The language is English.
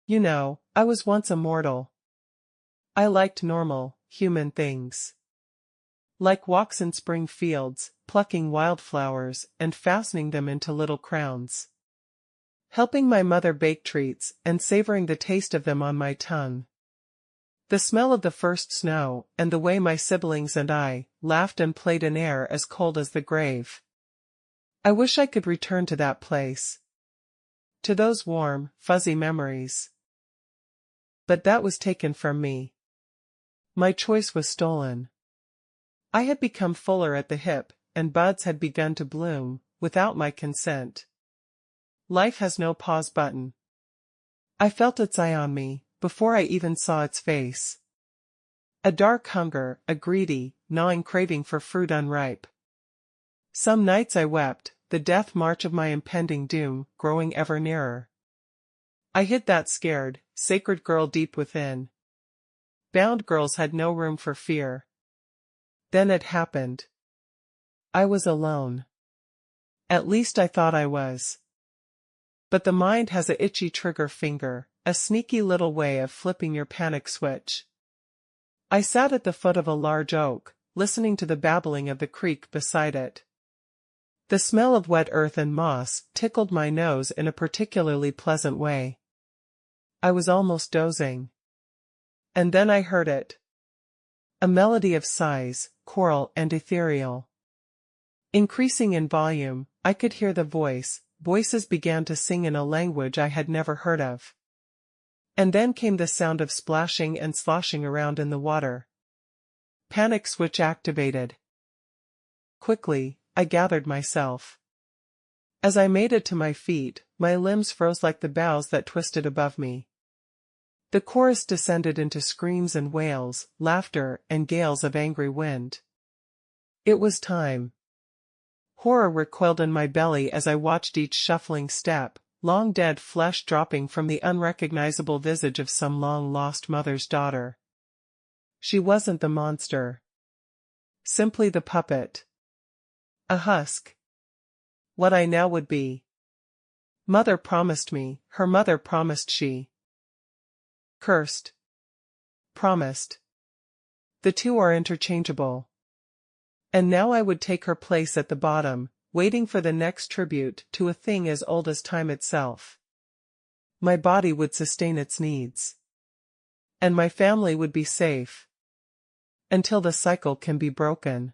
I was once a mortal. I liked normal, human things. Like walks in spring fields, plucking wildflowers and fastening them into little crowns. Helping my mother bake treats and savoring the taste of them on my tongue. The smell of the first snow, and the way my siblings and I laughed and played in air as cold as the grave. I wish I could return to that place. To those warm, fuzzy memories. But that was taken from me. My choice was stolen. I had become fuller at the hip, and buds had begun to bloom, without my consent. Life has no pause button. I felt its eye on me, before I even saw its face. A dark hunger, a greedy, gnawing craving for fruit unripe. Some nights I wept, the death march of my impending doom growing ever nearer. I hid that scared, sacred girl deep within. Bound girls had no room for fear. Then it happened. I was alone. At least I thought I was. But the mind has a itchy trigger finger, a sneaky little way of flipping your panic switch. I sat at the foot of a large oak, listening to the babbling of the creek beside it. The smell of wet earth and moss tickled my nose in a particularly pleasant way. I was almost dozing. And then I heard it. A melody of sighs, choral and ethereal. Increasing in volume, I could hear voices began to sing in a language I had never heard of. And then came the sound of splashing and sloshing around in the water. Panic switch activated. Quickly, I gathered myself. As I made it to my feet, my limbs froze like the boughs that twisted above me. The chorus descended into screams and wails, laughter and gales of angry wind. It was time. Horror recoiled in my belly as I watched each shuffling step, long dead flesh dropping from the unrecognizable visage of some long-lost mother's daughter. She wasn't the monster. Simply the puppet. A husk. What I now would be. Mother promised me, her mother promised she. Cursed. Promised. The two are interchangeable. And now I would take her place at the bottom, waiting for the next tribute to a thing as old as time itself. My body would sustain its needs. And my family would be safe. Until the cycle can be broken.